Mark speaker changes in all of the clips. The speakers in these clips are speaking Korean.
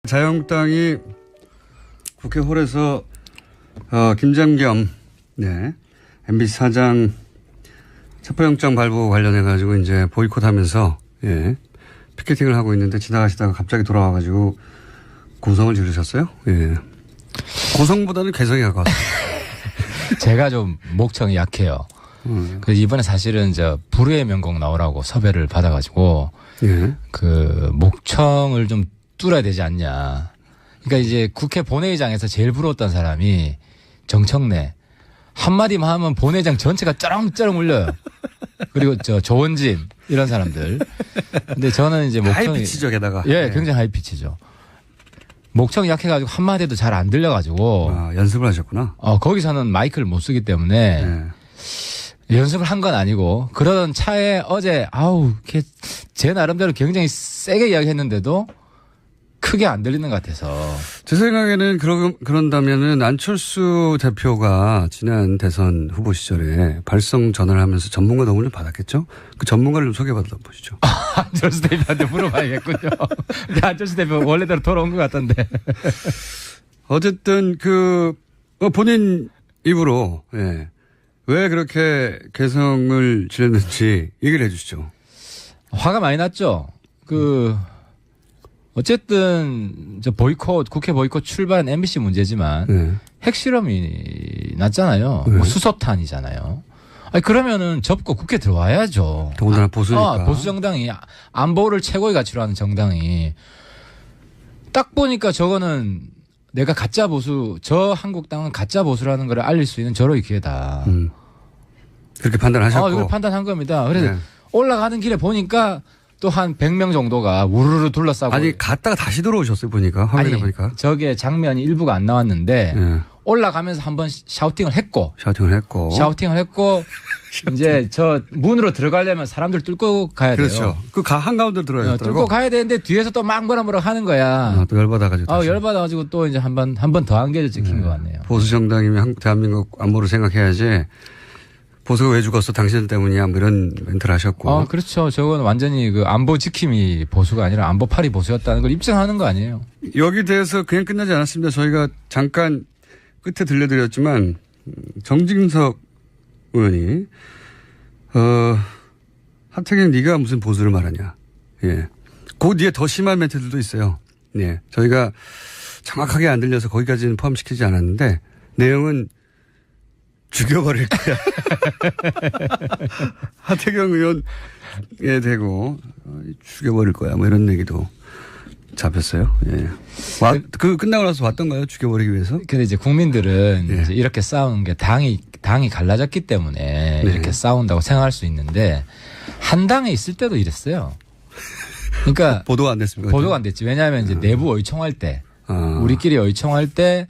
Speaker 1: 자유한국당이 국회 홀에서 김장겸 MBC 사장 체포영장 발부 관련해 가지고 이제 보이콧하면서 피켓팅을 하고 있는데 지나가시다가 갑자기 돌아와가지고 고성을 지르셨어요. 고성보다는 개성이 가까웠어요.
Speaker 2: 제가 좀 목청이 약해요. 그래서 이번에 사실은 불후의 명곡 나오라고 섭외를 받아가지고 그 목청을 좀 뚫어야 되지 않냐. 그러니까 이제 국회 본회의장에서 제일 부러웠던 사람이 정청래. 한마디만 하면 본회의장 전체가 쩌렁쩌렁 울려요. 그리고 조원진 이런 사람들. 근데 저는 이제 목청이
Speaker 1: 하이피치죠, 게다가.
Speaker 2: 굉장히 하이피치죠. 목청이 약해가지고 한마디도 잘 안 들려가지고.
Speaker 1: 연습을 하셨구나.
Speaker 2: 거기서는 마이크를 못 쓰기 때문에 연습을 한 건 아니고 그러던 차에 어제 제 나름대로 굉장히 세게 이야기했는데도 크게 안 들리는 것 같아서.
Speaker 1: 제 생각에는 그런다면은 안철수 대표가 지난 대선 후보 시절에 발성 전화를 하면서 전문가 도움을 좀 받았겠죠? 그 전문가를 좀 소개받아 보시죠.
Speaker 2: 안철수 대표한테 물어봐야겠군요. 근데 안철수 대표 원래대로 돌아온 것 같던데.
Speaker 1: 어쨌든 본인 입으로 왜 그렇게 개성을 지렸는지 얘기를 해 주시죠.
Speaker 2: 화가 많이 났죠. 어쨌든 국회 보이콧 출발한 MBC 문제지만 핵실험이 났잖아요. 뭐 수소탄이잖아요. 그러면은 접고 국회 들어와야죠.
Speaker 1: 더군다나 보수니까.
Speaker 2: 보수 정당이 안보를 최고의 가치로 하는 정당이 딱 보니까 저거는 내가 가짜 보수, 저 한국당은 가짜 보수라는 걸 알릴 수 있는 절호의 기회다.
Speaker 1: 그렇게 판단하셨고.
Speaker 2: 이걸 판단한 겁니다. 그래서 올라가는 길에 보니까 또 한 100명 정도가 우르르 둘러싸고.
Speaker 1: 아니, 갔다가 다시 들어오셨어요, 보니까. 화면에 보니까.
Speaker 2: 저게 장면이 일부가 안 나왔는데 올라가면서 한번 샤우팅을 했고. 샤우팅을 했고 이제 저 문으로 들어가려면 사람들 뚫고 가야 돼요.
Speaker 1: 그렇죠. 한가운데로 들어가야 돼요.
Speaker 2: 뚫고 가야 되는데 뒤에서 또 막 뭐라 하는 거야.
Speaker 1: 또 열받아가지고.
Speaker 2: 열받아가지고 또 이제 한 번 더 안개를 찍힌 것 같네요.
Speaker 1: 보수 정당이면 대한민국 안보를 생각해야지. 보수가 왜 죽었어? 당신 때문이야. 뭐 이런 멘트를 하셨고.
Speaker 2: 그렇죠. 저건 완전히 안보 지킴이 보수가 아니라 안보팔이 보수였다는 걸 입증하는 거 아니에요.
Speaker 1: 여기 대해서 그냥 끝나지 않았습니다. 저희가 잠깐 끝에 들려드렸지만 정진석 의원이 하태경 네가 무슨 보수를 말하냐. 그 뒤에 더 심한 멘트들도 있어요. 저희가 정확하게 안 들려서 거기까지는 포함시키지 않았는데 내용은 죽여버릴 거야. 하태경 의원에 대고 죽여버릴 거야. 뭐 이런 얘기도 잡혔어요. 끝나고 나서 왔던가요? 죽여버리기 위해서?
Speaker 2: 근데 이제 국민들은 이제 이렇게 싸우는 게 당이 갈라졌기 때문에 이렇게 싸운다고 생각할 수 있는데 한 당에 있을 때도 이랬어요. 그러니까
Speaker 1: 보도가 안 됐습니까?
Speaker 2: 보도가 안 됐지. 왜냐하면 이제 내부 의총할 때 우리끼리 의총할 때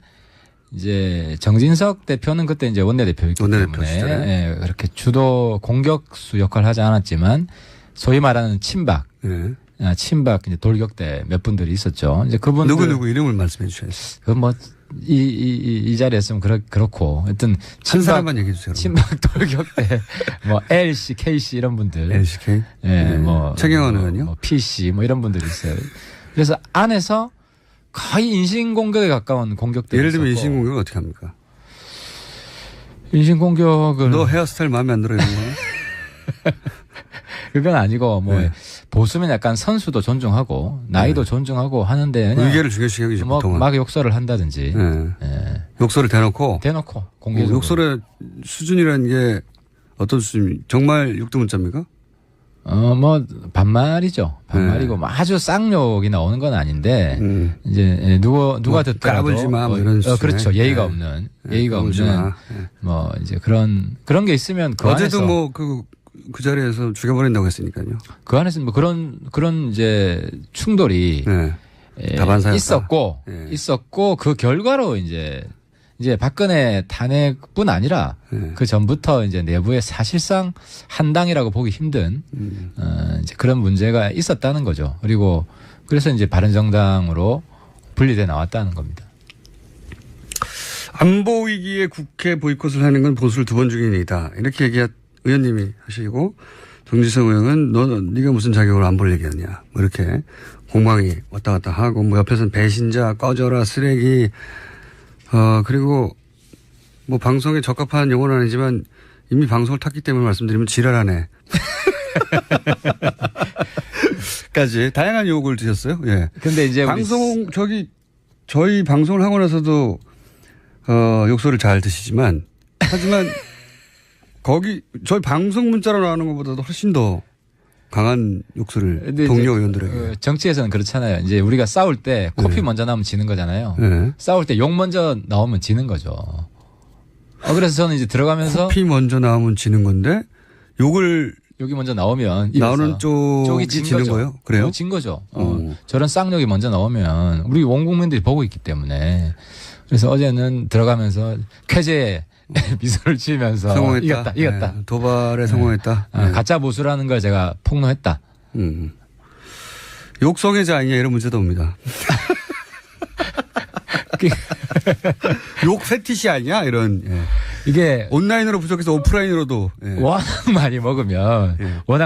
Speaker 2: 이제 정진석 대표는 그때 이제 원내대표였기 때문에 그렇게 주도 공격수 역할을 하지 않았지만 소위 말하는 친박 이제 돌격대 몇 분들이 있었죠. 이제 그분들
Speaker 1: 누구 이름을 말씀해 주셔야죠.
Speaker 2: 이 자리였으면 그렇고 하여튼
Speaker 1: 한 사람만 얘기해 주세요.
Speaker 2: 친박 돌격대 LC, KC 이런 분들.
Speaker 1: LCK? 최경환 의원이요?
Speaker 2: PC 이런 분들이 있어요. 그래서 안에서 거의 인신공격에 가까운 공격들이
Speaker 1: 예를 들면 인신공격을 어떻게 합니까?
Speaker 2: 인신공격을.
Speaker 1: 너 헤어스타일 마음에 안 들어 이런 거?
Speaker 2: 그건 아니고 보수면 약간 선수도 존중하고 나이도 존중하고 하는데
Speaker 1: 의견을 중요시 여기죠. 보통은.
Speaker 2: 막 욕설을 한다든지.
Speaker 1: 욕설을 대놓고
Speaker 2: 공개적으로.
Speaker 1: 욕설의 수준이라는 게 어떤 수준? 정말 육두문자입니까?
Speaker 2: 반말이죠. 반말이고 아주 쌍욕이 나오는 건 아닌데 이제 누가 듣더라도
Speaker 1: 까불지 마 뭐 이런 식으로.
Speaker 2: 그렇죠. 예의가 없는 이제 그런 게 있으면
Speaker 1: 어제도 그 자리에서 죽여버린다고 했으니까요.
Speaker 2: 그 안에서 그런 이제 충돌이 있었고 그 결과로 이제 박근혜 탄핵뿐 아니라 그 전부터 이제 내부에 사실상 한당이라고 보기 힘든 이제 그런 문제가 있었다는 거죠. 그리고 그래서 이제 바른정당으로 분리돼 나왔다는 겁니다.
Speaker 1: 안보 위기에 국회 보이콧을 하는 건 보수를 2번 중인 일이다. 이렇게 의원님이 하시고 정지성 의원은 네가 무슨 자격으로 안보를 얘기하냐. 뭐 이렇게 공방이 왔다 갔다 하고 뭐 옆에서는 배신자 꺼져라 쓰레기 그리고 뭐 방송에 적합한 용어는 아니지만 이미 방송을 탔기 때문에 말씀드리면 지랄하네. 까지 다양한 욕을 드셨어요. 예.
Speaker 2: 근데 이제
Speaker 1: 저희 방송을 하고 나서도 욕설을 잘 드시지만 하지만 저희 방송 문자로 나오는 것보다도 훨씬 더 강한 욕설을 동료 의원들에게.
Speaker 2: 정치에서는 그렇잖아요. 이제 우리가 싸울 때 코피 먼저 나오면 지는 거잖아요.
Speaker 1: 네.
Speaker 2: 싸울 때 욕 먼저 나오면 지는 거죠. 그래서 저는 이제 들어가면서
Speaker 1: 코피 먼저 나오면 지는 건데 욕이
Speaker 2: 먼저 나오면
Speaker 1: 나오는 쪽이 지는 거예요? 그래요?
Speaker 2: 진 거죠. 저런 쌍욕이 먼저 나오면 우리 온 국민들이 보고 있기 때문에 그래서 어제는 들어가면서 쾌재에 미소를 지으면서
Speaker 1: 성공했다.
Speaker 2: 이겼다.
Speaker 1: 네. 도발에 성공했다. 네.
Speaker 2: 가짜 보수라는 걸 제가 폭로했다.
Speaker 1: 욕성애자 아니냐 이런 문제도 옵니다. 욕 패티시 아니야 이런. 예.
Speaker 2: 이게
Speaker 1: 온라인으로 부족해서 오프라인으로도
Speaker 2: 워낙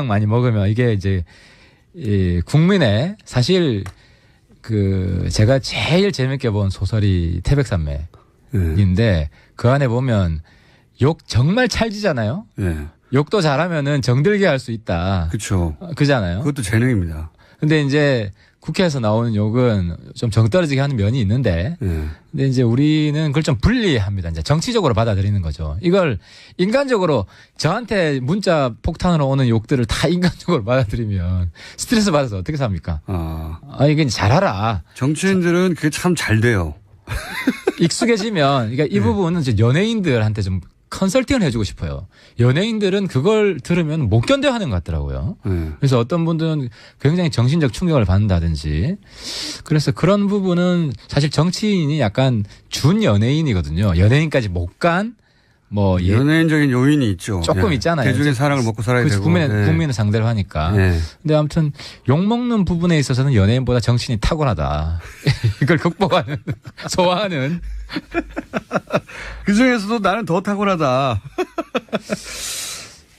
Speaker 2: 많이 먹으면 이게 이제 국민의 사실 제가 제일 재밌게 본 소설이 태백산맥인데 그 안에 보면 욕 정말 찰지잖아요. 욕도 잘하면은 정들게 할 수 있다.
Speaker 1: 그렇죠.
Speaker 2: 그잖아요.
Speaker 1: 그것도 재능입니다.
Speaker 2: 근데 이제 국회에서 나오는 욕은 좀 정떨어지게 하는 면이 있는데, 근데 이제 우리는 그걸 좀 분리합니다. 이제 정치적으로 받아들이는 거죠. 이걸 인간적으로 저한테 문자 폭탄으로 오는 욕들을 다 인간적으로 받아들이면 스트레스 받아서 어떻게 삽니까? 이게 잘하라.
Speaker 1: 정치인들은 그게 참 잘 돼요.
Speaker 2: 익숙해지면, 그러니까 이 부분은 이제 연예인들한테 좀 컨설팅을 해주고 싶어요. 연예인들은 그걸 들으면 못 견뎌 하는 것 같더라고요. 그래서 어떤 분들은 굉장히 정신적 충격을 받는다든지. 그래서 그런 부분은 사실 정치인이 약간 준 연예인이거든요. 연예인까지 못 간
Speaker 1: 연예인적인 요인이 있죠.
Speaker 2: 조금 있잖아요.
Speaker 1: 대중의 사랑을 먹고 살아야 되고.
Speaker 2: 국민을 상대로 하니까. 근데 아무튼 욕먹는 부분에 있어서는 연예인보다 정치인이 탁월하다. 이걸 극복하는, 소화하는.
Speaker 1: 그 중에서도 나는 더 탁월하다.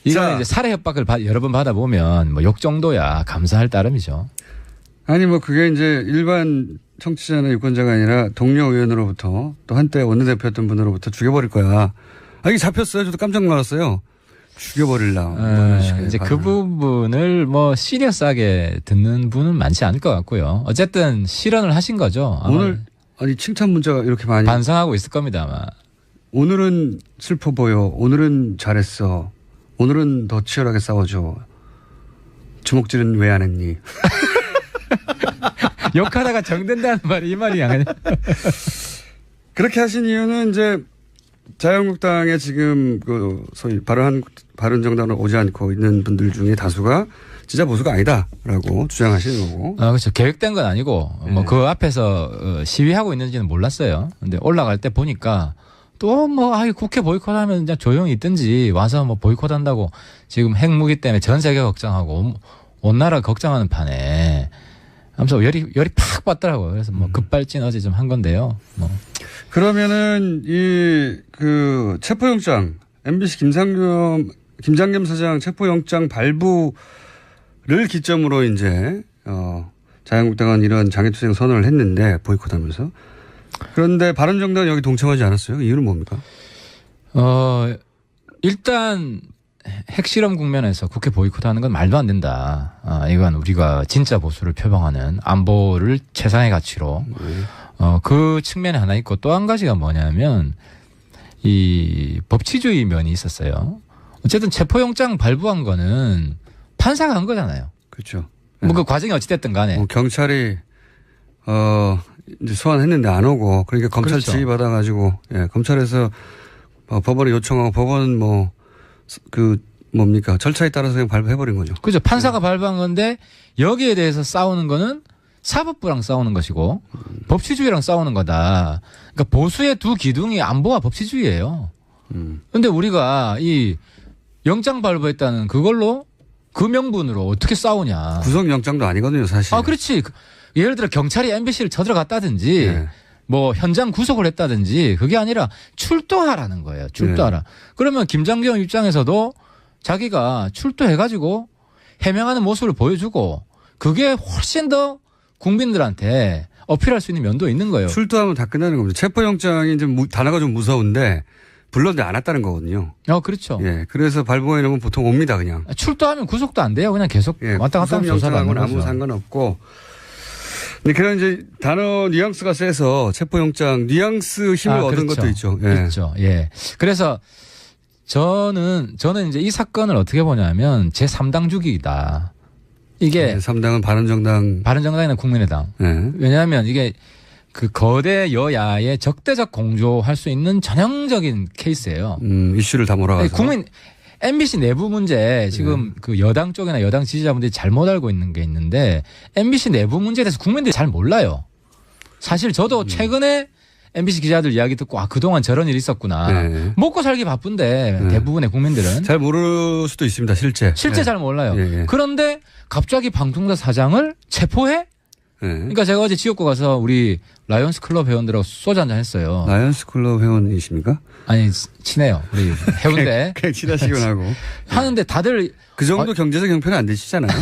Speaker 2: 이건 이제 살해 협박을 여러 번 받아보면 욕 정도야 감사할 따름이죠.
Speaker 1: 아니 그게 이제 일반 청취자나 유권자가 아니라 동료 의원으로부터 또 한때 원내대표였던 분으로부터 죽여버릴 거야. 이게 잡혔어요. 저도 깜짝 놀랐어요. 죽여버릴라.
Speaker 2: 이제 그 부분을 시리어스하게 듣는 분은 많지 않을 것 같고요. 어쨌든 실언을 하신 거죠.
Speaker 1: 오늘 칭찬 문자가 이렇게 많이
Speaker 2: 반성하고 있을 겁니다 아마.
Speaker 1: 오늘은 슬퍼 보여. 오늘은 잘했어. 오늘은 더 치열하게 싸워줘. 주먹질은 왜 안 했니?
Speaker 2: 욕하다가 정된다는 말이 이 말이 아니야.
Speaker 1: 그렇게 하신 이유는 이제 자유한국당에 지금 소위 바른정당으로 오지 않고 있는 분들 중에 다수가 진짜 보수가 아니다라고 주장하시는 거고.
Speaker 2: 그렇죠. 계획된 건 아니고 그 앞에서 시위하고 있는지는 몰랐어요. 근데 올라갈 때 보니까 또 국회 보이콧하면 그냥 조용히 있든지 와서 보이콧한다고 지금 핵무기 때문에 전 세계 걱정하고 온 나라 걱정하는 판에 아무튼 열이 팍 받더라고요. 그래서 급발진 어제 좀 한 건데요.
Speaker 1: 그러면은 체포영장 MBC 김장겸 사장 체포영장 발부를 기점으로 이제 자유한국당은 이런 장애투쟁 선언을 했는데 보이콧하면서. 그런데 바른정당은 여기 동참하지 않았어요. 이유는 뭡니까?
Speaker 2: 일단 핵실험 국면에서 국회 보이콧하는 건 말도 안 된다. 이건 우리가 진짜 보수를 표방하는 안보를 최상의 가치로 그 측면이 하나 있고 또 한 가지가 뭐냐면 이 법치주의 면이 있었어요. 어쨌든 체포영장 발부한 거는 판사가 한 거잖아요.
Speaker 1: 그렇죠.
Speaker 2: 그 과정이 어찌됐든 간에.
Speaker 1: 경찰이 이제 소환했는데 안 오고 그러니까 검찰
Speaker 2: 그렇죠.
Speaker 1: 지휘 받아가지고 검찰에서 법원에 요청하고 법원은 절차에 따라서 그냥 발부해버린 거죠.
Speaker 2: 그죠. 판사가 발부한 건데 여기에 대해서 싸우는 거는 사법부랑 싸우는 것이고 법치주의랑 싸우는 거다. 그러니까 보수의 두 기둥이 안보와 법치주의예요. 그런데 우리가 이 영장 발부했다는 그걸로 그 명분으로 어떻게 싸우냐.
Speaker 1: 구속영장도 아니거든요, 사실.
Speaker 2: 그렇지. 예를 들어 경찰이 MBC를 쳐들어갔다든지 현장 구속을 했다든지 그게 아니라 출두하라는 거예요. 출두하라. 그러면 김장겸 입장에서도 자기가 출두해가지고 해명하는 모습을 보여주고 그게 훨씬 더 국민들한테 어필할 수 있는 면도 있는 거예요.
Speaker 1: 출두하면 다 끝나는 겁니다. 체포영장이 이제 단어가 좀 무서운데 불렀는데 안 왔다는 거거든요.
Speaker 2: 그렇죠.
Speaker 1: 예, 그래서 발부해 놓으면 보통 옵니다 그냥.
Speaker 2: 출두하면 구속도 안 돼요. 그냥 계속 왔다 갔다 하면 조사를 안 하는 거죠.
Speaker 1: 아무 상관없고. 근데 그런 이제 단어 뉘앙스가 세서 체포영장 뉘앙스 힘을 얻은
Speaker 2: 그렇죠.
Speaker 1: 것도 있죠. 예.
Speaker 2: 그렇죠. 예. 그래서 저는 이제 이 사건을 어떻게 보냐면 제 3당 주기이다. 이게
Speaker 1: 3당은 바른정당이나
Speaker 2: 국민의당.
Speaker 1: 예.
Speaker 2: 왜냐하면 이게 그 거대 여야의 적대적 공조할 수 있는 전형적인 케이스예요.
Speaker 1: 이슈를 다 몰아가서.
Speaker 2: MBC 내부 문제 지금 그 여당 쪽이나 여당 지지자분들이 잘못 알고 있는 게 있는데 MBC 내부 문제에 대해서 국민들이 잘 몰라요. 사실 저도 최근에 MBC 기자들 이야기 듣고 그동안 저런 일이 있었구나.
Speaker 1: 네.
Speaker 2: 먹고 살기 바쁜데 대부분의 국민들은.
Speaker 1: 잘 모를 수도 있습니다. 실제
Speaker 2: 네. 잘 몰라요. 그런데 갑자기 방송사 사장을 체포해? 그러니까 제가 어제 지역구 가서 우리 라이온스 클럽 회원들하고 소주 한잔 했어요.
Speaker 1: 라이온스 클럽 회원이십니까?
Speaker 2: 아니 친해요. 우리 해운대.
Speaker 1: 그냥 친하시곤 하고.
Speaker 2: 하는데 다들
Speaker 1: 그 정도 경제적 형편은 안 되시잖아요.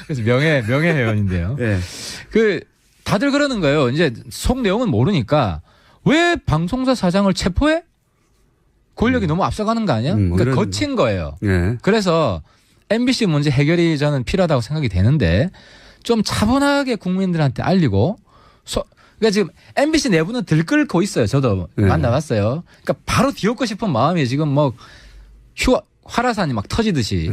Speaker 2: 그래서 명예 회원인데요.
Speaker 1: 네.
Speaker 2: 다들 그러는 거예요. 이제 속 내용은 모르니까 왜 방송사 사장을 체포해? 권력이 너무 앞서가는 거 아니야? 그러니까 거친 거예요.
Speaker 1: 네.
Speaker 2: 그래서 MBC 문제 해결이 저는 필요하다고 생각이 되는데 좀 차분하게 국민들한테 알리고 그러니까 지금 MBC 내부는 들끓고 있어요. 저도 만나봤어요. 그러니까 바로 뒤엎고 싶은 마음이 지금 활화산이 막 터지듯이.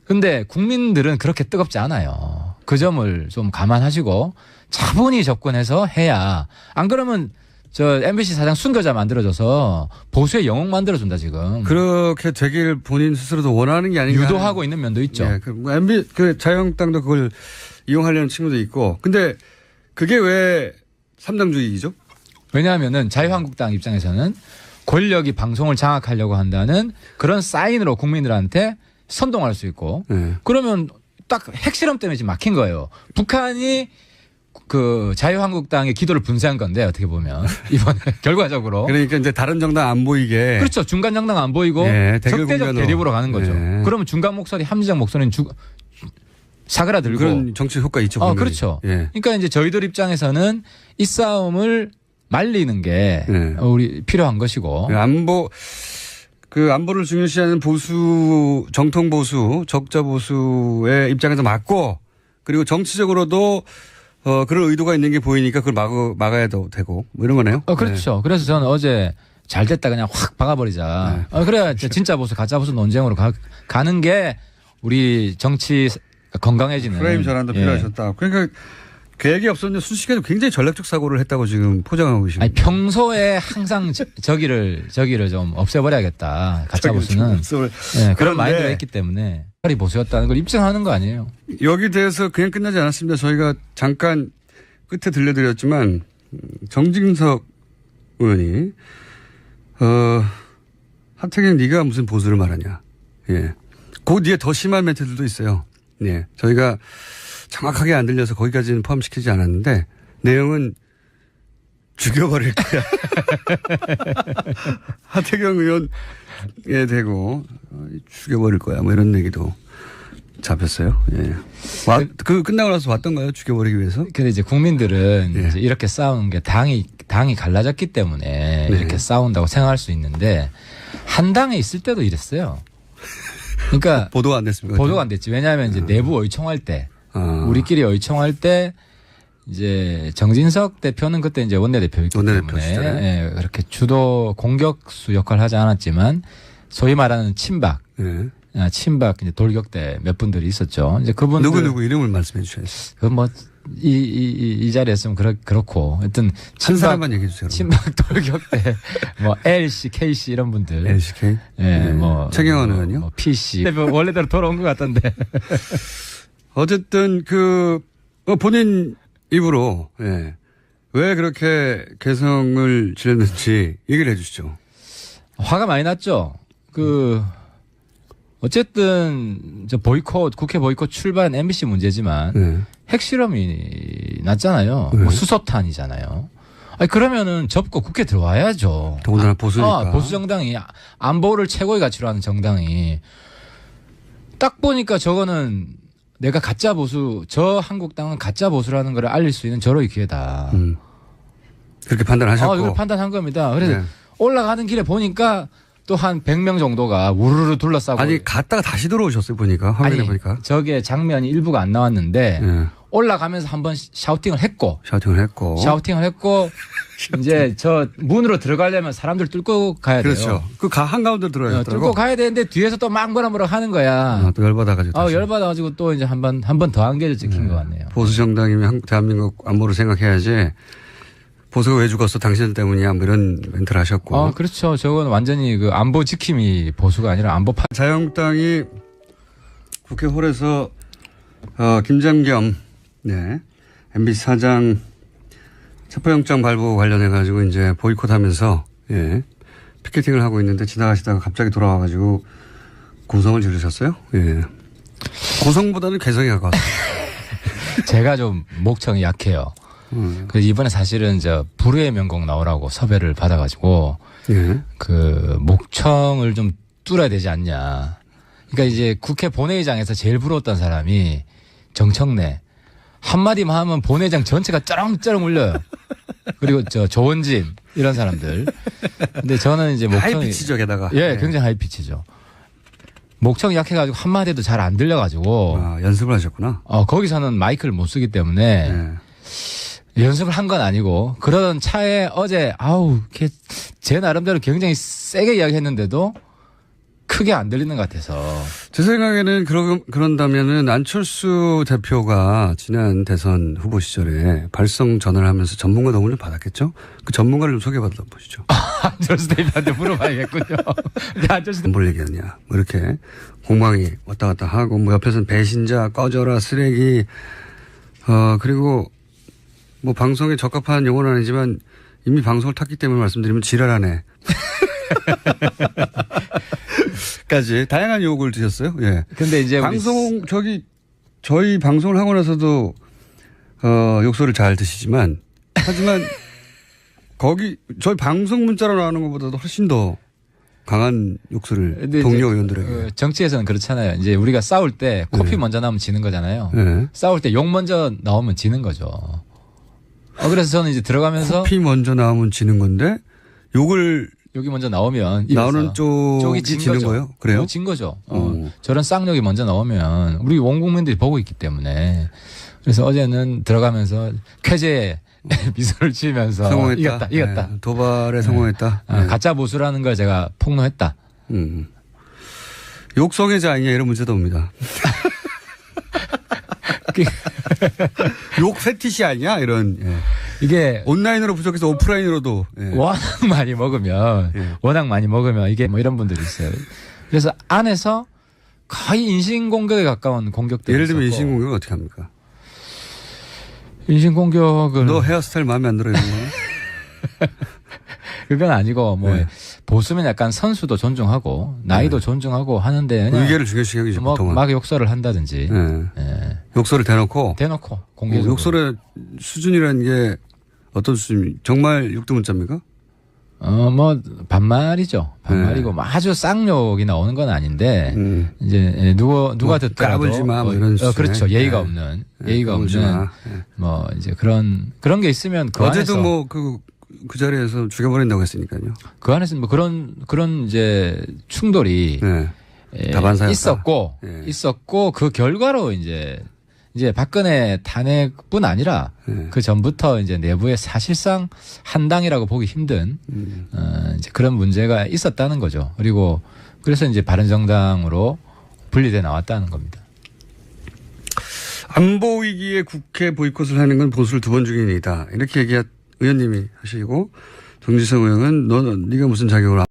Speaker 2: 근데 국민들은 그렇게 뜨겁지 않아요. 그 점을 좀 감안하시고 차분히 접근해서 해야 안 그러면 저 MBC 사장 순교자 만들어줘서 보수의 영웅 만들어준다 지금.
Speaker 1: 그렇게 되길 본인 스스로도 원하는 게 아닌가.
Speaker 2: 유도하고 있는 면도 있죠.
Speaker 1: 네, 자유한국당도 그걸 이용하려는 친구도 있고. 근데 그게 왜 3당주의죠?
Speaker 2: 왜냐하면은 자유한국당 입장에서는 권력이 방송을 장악하려고 한다는 그런 사인으로 국민들한테 선동할 수 있고. 그러면 딱 핵실험 때문에 지금 막힌 거예요. 북한이 그 자유한국당의 기도를 분쇄한 건데 어떻게 보면 이번에 결과적으로.
Speaker 1: 그러니까 이제 다른 정당 안 보이게.
Speaker 2: 그렇죠. 중간 정당 안 보이고 적대적 대립으로 가는 거죠. 그러면 중간 목소리, 합리적 목소리는 사그라들고.
Speaker 1: 그런 정치 효과 있죠.
Speaker 2: 그렇죠. 그러니까 이제 저희들 입장에서는 이 싸움을 말리는 게 우리 필요한 것이고.
Speaker 1: 안보를 중요시하는 보수, 정통 보수, 적자 보수의 입장에서 맞고, 그리고 정치적으로도 그런 의도가 있는 게 보이니까 그걸 막아야 되고 뭐 이런 거네요.
Speaker 2: 그렇죠. 그래서 저는 어제 잘 됐다 그냥 확 박아버리자. 그래야 진짜 보수, 가짜 보수 논쟁으로 가는 게 우리 정치 건강해지는.
Speaker 1: 프레임 전환도 필요하셨다. 그러니까 계획이 없었는데 순식간에 굉장히 전략적 사고를 했다고 지금 포장하고 계십니다.
Speaker 2: 아니, 평소에 항상 저기를 좀 없애버려야겠다. 가짜 보수는. 그런 마인드가 있기 때문에. 빨리 보수였다는 걸 입증하는 거 아니에요.
Speaker 1: 여기 대해서 그냥 끝나지 않았습니다. 저희가 잠깐 끝에 들려드렸지만 정진석 의원이 하태경 네가 무슨 보수를 말하냐. 그 뒤에 더 심한 멘트들도 있어요. 저희가 정확하게 안 들려서 거기까지는 포함시키지 않았는데 내용은 죽여버릴 거야. 하태경 의원에 대고 죽여버릴 거야. 뭐 이런 얘기도 잡혔어요. 끝나고 나서 왔던가요? 죽여버리기 위해서?
Speaker 2: 근데 이제 국민들은 이제 이렇게 싸우는 게 당이 갈라졌기 때문에 이렇게 싸운다고 생각할 수 있는데 한 당에 있을 때도 이랬어요. 그러니까
Speaker 1: 보도가 안 됐습니까?
Speaker 2: 보도가 안 됐지. 왜냐하면 이제 내부 의총할 때 우리끼리 의총할 때 이제 정진석 대표는 그때 이제 원내대표였기 때문에 그렇게 주도 공격수 역할을 하지 않았지만 소위 말하는 친박 이제 돌격대 몇 분들이 있었죠. 이제 그분들
Speaker 1: 누구 이름을 말씀해 주셔야죠.
Speaker 2: 그 뭐 이 자리였으면 그렇고 하여튼
Speaker 1: 한 사람만 얘기해 주세요.
Speaker 2: 친박 돌격대 뭐 LC, KC 이런 분들.
Speaker 1: LC, K.
Speaker 2: 뭐
Speaker 1: 최경환 의원이요?
Speaker 2: 뭐 PC. 원래대로 돌아온 것 같던데.
Speaker 1: 어쨌든 본인 입으로 왜 그렇게 개성을 지렸는지 얘기를 해 주시죠.
Speaker 2: 화가 많이 났죠. 어쨌든 국회 보이콧 출발한 MBC 문제지만 핵실험이 났잖아요. 뭐 수소탄이잖아요. 그러면은 접고 국회 들어와야죠.
Speaker 1: 더군다나 보수니까.
Speaker 2: 보수 정당이 안보를 최고의 가치로 하는 정당이 딱 보니까 저거는 내가 가짜 보수, 저 한국당은 가짜 보수라는 걸 알릴 수 있는 절호의 기회다.
Speaker 1: 그렇게 판단하셨고.
Speaker 2: 이걸 판단한 겁니다. 그래서
Speaker 1: 네.
Speaker 2: 올라가는 길에 보니까 또 한 100명 정도가 우르르 둘러싸고.
Speaker 1: 아니 갔다가 다시 들어오셨어요 보니까 화면에
Speaker 2: 아니,
Speaker 1: 보니까.
Speaker 2: 저게 장면이 일부가 안 나왔는데
Speaker 1: 네.
Speaker 2: 올라가면서 한번 샤우팅을 했고.
Speaker 1: 샤우팅을 했고.
Speaker 2: 이제 저 문으로 들어가려면 사람들 뚫고 가야 돼요.
Speaker 1: 그렇죠. 그 한가운데 들어야 되더라고.
Speaker 2: 뚫고 가야 되는데 뒤에서 또 막 뭐라 하는 거야.
Speaker 1: 또 열받아가지고.
Speaker 2: 열받아가지고 또 이제 한 번 더 안개를 찍힌 것 같네요.
Speaker 1: 보수 정당이면 대한민국 안보를 생각해야지. 보수가 왜 죽었어? 당신 때문이야. 뭐 이런 멘트를 하셨고.
Speaker 2: 그렇죠. 저건 완전히 그 안보 지킴이 보수가 아니라 안보
Speaker 1: 자유한국당이 국회 홀에서 김장겸 MBC 사장 체포영장 발부 관련해 가지고 이제 보이콧하면서 피켓팅을 하고 있는데 지나가시다가 갑자기 돌아와가지고 고성을 지르셨어요. 고성보다는 개성이 가까웠어요.
Speaker 2: 제가 좀 목청이 약해요. 그래서 이번에 사실은 불후의 명곡 나오라고 섭외를 받아가지고 그 목청을 좀 뚫어야 되지 않냐. 그러니까 이제 국회 본회의장에서 제일 부러웠던 사람이 정청래. 한마디만 하면 본회의장 전체가 쩌렁쩌렁 울려요. 그리고 조원진 이런 사람들. 근데 저는 이제 목청이
Speaker 1: 하이피치죠 게다가.
Speaker 2: 굉장히 하이피치죠. 목청이 약해가지고 한마디도 잘 안 들려가지고.
Speaker 1: 연습을 하셨구나.
Speaker 2: 거기서는 마이크를 못 쓰기 때문에 연습을 한 건 아니고 그러던 차에 어제 제 나름대로 굉장히 세게 이야기했는데도 크게 안 들리는 것 같아서.
Speaker 1: 제 생각에는 그런다면은 안철수 대표가 지난 대선 후보 시절에 발성 전화를 하면서 전문가 도움을 좀 받았겠죠? 그 전문가를 좀 소개받아 보시죠.
Speaker 2: 안철수 대표한테 물어봐야겠군요. 안철수
Speaker 1: 뭘 얘기하냐. 뭐 이렇게 공방이 왔다 갔다 하고 뭐 옆에서는 배신자 꺼져라 쓰레기 그리고 뭐 방송에 적합한 용어는 아니지만 이미 방송을 탔기 때문에 말씀드리면 지랄하네. 까지 다양한 욕을 드셨어요.
Speaker 2: 근데 이제
Speaker 1: 저희 방송을 하고 나서도 욕설을 잘 드시지만 하지만 저희 방송 문자로 나오는 것보다도 훨씬 더 강한 욕설을 동료 의원들에게.
Speaker 2: 정치에서는 그렇잖아요. 이제 우리가 싸울 때 코피 먼저 나오면 지는 거잖아요. 싸울 때 욕 먼저 나오면 지는 거죠. 그래서 저는 이제 들어가면서
Speaker 1: 코피 먼저 나오면 지는 건데 욕이
Speaker 2: 먼저 나오면
Speaker 1: 나오는 쪽이 지는 거예요? 그래요?
Speaker 2: 진 거죠. 저런 쌍욕이 먼저 나오면 우리 원 국민들이 보고 있기 때문에 그래서 어제는 들어가면서 쾌재에 미소를 지으면서
Speaker 1: 성공했다.
Speaker 2: 이겼다.
Speaker 1: 도발에 성공했다.
Speaker 2: 가짜 보수라는 걸 제가 폭로했다.
Speaker 1: 욕성애자 아니냐 이런 문제도 옵니다. 욕 패티시 아니야 이런.
Speaker 2: 이게
Speaker 1: 온라인으로 부족해서 오프라인으로도
Speaker 2: 워낙 많이 먹으면 이게 뭐 이런 분들이 있어요. 그래서 안에서 거의 인신공격에 가까운 공격들이
Speaker 1: 예를 들면 인신공격을 어떻게 합니까?
Speaker 2: 인신공격을
Speaker 1: 너 헤어스타일 마음에 안 들어 이런 거?
Speaker 2: 그건 아니고 보수면 약간 선수도 존중하고 나이도 존중하고 하는데 그냥
Speaker 1: 의견을 중요시하기 보통은
Speaker 2: 막 욕설을 한다든지
Speaker 1: 욕설을 대놓고
Speaker 2: 공개적으로
Speaker 1: 욕설의 수준이라는 게 어떤 수준? 정말 육두문자입니까?
Speaker 2: 뭐 반말이죠. 반말이고 아주 쌍욕이 나오는 건 아닌데 이제 누가 듣더라도
Speaker 1: 까불지 마 뭐 이런 수준.
Speaker 2: 그렇죠. 예의가 없는 뭐 이제 그런 게 있으면 그
Speaker 1: 어제도
Speaker 2: 안에서
Speaker 1: 뭐 그 자리에서 죽여버린다고 했으니까요.
Speaker 2: 그 안에서 뭐 그런 이제 충돌이 있었고 그 결과로 이제 박근혜 탄핵뿐 아니라 그 전부터 이제 내부에 사실상 한당이라고 보기 힘든 이제 그런 문제가 있었다는 거죠. 그리고 그래서 이제 바른정당으로 분리돼 나왔다는 겁니다.
Speaker 1: 안보 위기에 국회 보이콧을 하는 건 보수를 2번 죽인 일이다. 이렇게 의원님이 하시고 정지성 의원은 네가 무슨 자격으로